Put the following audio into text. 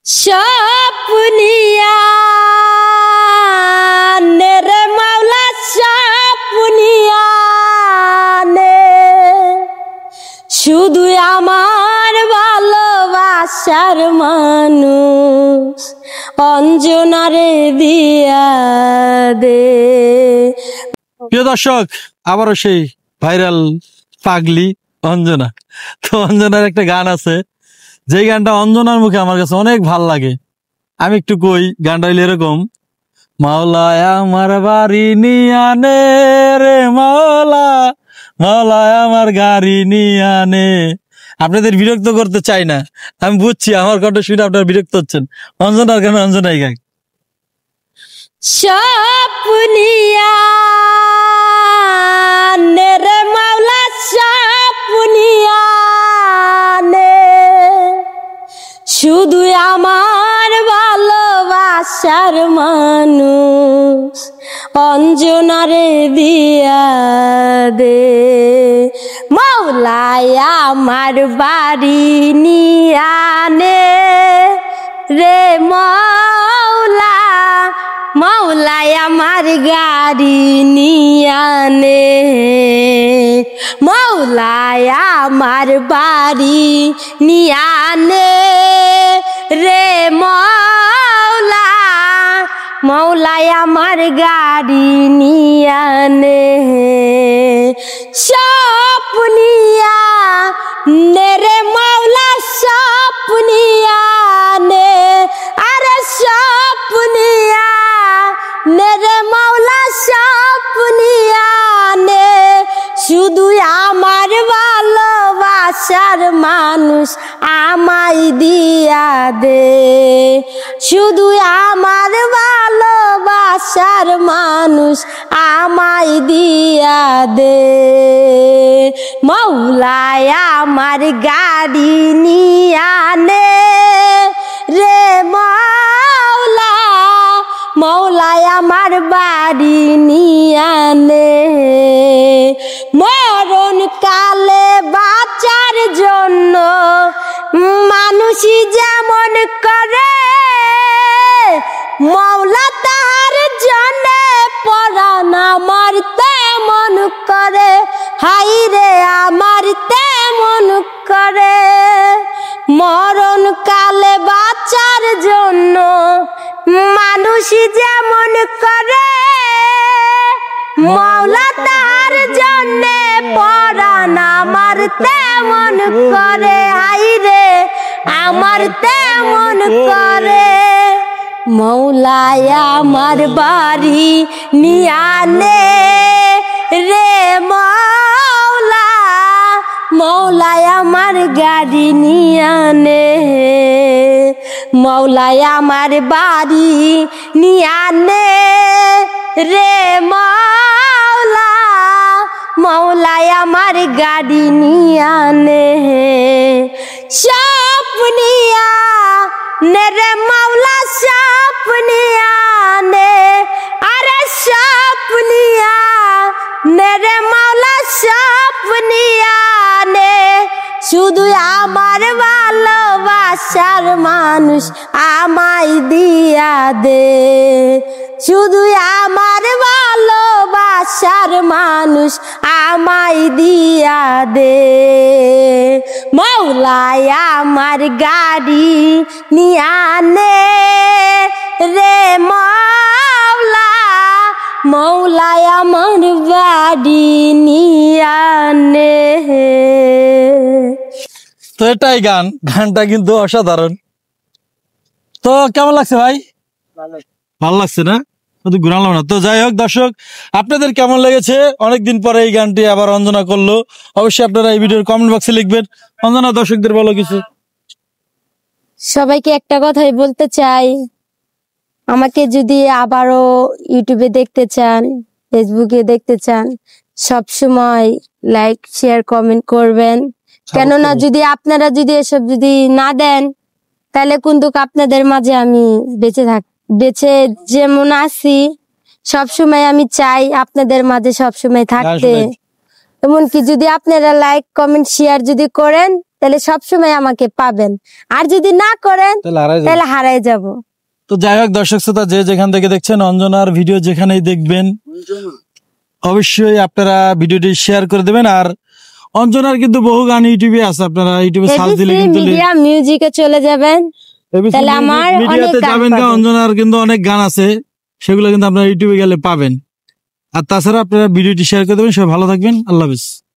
সপনিয়া নে রে মাওলা সপনিয়া নে শুধু আমার ভালোবাসার মানুষ অঞ্জনারে দিয়া দে। প্রিয় দর্শক, আবারও সেই ভাইরাল পাগলি অঞ্জনা। তো অঞ্জনার একটা গান আছে, যে গানটা অঞ্জনার মুখে আমার কাছে অনেক ভাল লাগে। আমি একটু কই, গানটা হইলে এরকম: মাওলায় আমার বাড়ি নিয়ানে রে মাওলা, মাওলায় আমার গাড়ি নিয়ানে। আপনাদের বিরক্ত করতে চাই না, আমি বুঝছি আমার কথা শুনে আপনারা বিরক্ত হচ্ছেন। অঞ্জনার গান অঞ্জনাই গায়। সপনিয়া নে রে মাওলা সপনিয়া নে শুধু আমার ভালোবাসার মানুষ অঞ্জনারে দিয়া দে। মাওলায় আমার বাড়ি নিয়ানে রে মাওলা, মাওলায় আমার গাড়ি নিয়ানে, মাওলায় আমার বাড়ি নিয়ানে রে মাওলা, মাওলায় আমার গাড়ি নিয়ানে। সপনিয়া নে রে মাওলা সপনিয়া নে, আরে সপনিয়া নে রে মাওলা সপনিয়া নে শুধু আমার ভালোবাসার মানুষ আমায় দিয়া দে, শুধু আমার ভালোবাসার মানুষ আমায় দিয়া দে। মাওলায় আমার গাড়ি নিয়ানে রে মাওলা, মাওলায় আমার বাড়ি নিয়ানে। মরণ কালে বাঁচার জন্য মানুষই যেমন করে, মাওলা তার জন্য পরাণ আমার তেমন করে, হাই রে আমার তেমন করে। মরণ কালে বাঁচার জন্য মানুষই যেমন করে, মাওলা তার জন্য পরাণ আমার তেমন করে, হাই রে আমার তেমন করে। মাওলায় আমার বাড়ি নিয়ানে রে মাওলা, মাওলায় আমার গাড়ি নিয়ানে, মাওলায় আমার বাড়ি নিয়ানে রে মাওলা, মাওলায় আমার গাড়ি নিয়ানে। সপনিয়া নে রে মাওলা সপনিয়া নে, আরে সপনিয়া নে রে মাওলা সপনিয়া নে শুধু আমার ভালোবাসার মানুষ আমায় দিয়া দে, শুধু আমার ভালোবাসার মানুষ আমায় দিয়া দে। মাওলায় আমার গাড়ি নিয়ানে রে মাওলা, মাওলায় আমার বাড়ি নিয়ানে। তো এটাই গান, গানটা কিন্তু অসাধারণ। তো কেমন লাগছে ভাই? ভালো লাগছে না? ঘুরালাম না তো। যাই হোক দর্শক, আপনাদের কেমন লেগেছে? অনেকদিন পরে এই গানটি আবার অঞ্জনা করলো। অবশ্যই আপনারা এই ভিডিওর কমেন্ট বক্সে লিখবেন। অঞ্জনা, দর্শকদের বলো কিছু। সবাইকে একটা কথাই বলতে চাই, আমাকে যদি আবারও ইউটিউবে দেখতে চান, ফেসবুকে দেখতে চান, সবসময় লাইক শেয়ার কমেন্ট করবেন। কেননা যদি আপনারা যদি এসব যদি না দেন, তাহলে কিন্তু আপনাদের মাঝে আমি বেঁচে যেমন আছি সবসময় আমি চাই আপনাদের মাঝে সবসময় থাকতে। এমনকি যদি আপনারা লাইক কমেন্ট শেয়ার যদি করেন তাহলে সবসময় আমাকে পাবেন, আর যদি না করেন তাহলে হারাই যাব। তো যাই হোক দর্শক শ্রোতা, যে যেখান থেকে দেখছেন অঞ্জনার ভিডিও যেখানেই দেখবেন অবশ্যই আপনারা ভিডিওটি শেয়ার করে দেবেন। আর অঞ্জনার কিন্তু বহু গান ইউটিউবে আছে, আপনারা ইউটিউবে সার্চ দিলে কিন্তু মিডিয়া মিউজিকে চলে যাবেন, তাহলে আমার মিডিয়াতে যাবেন, অঞ্জনার কিন্তু অনেক গান আছে, সেগুলো কিন্তু আপনারা ইউটিউবে গেলে পাবেন। আর তাছাড়া আপনারা ভিডিওটি শেয়ার করে দেবেন। সবাই ভালো থাকবেন, আল্লাহ হাফেজ।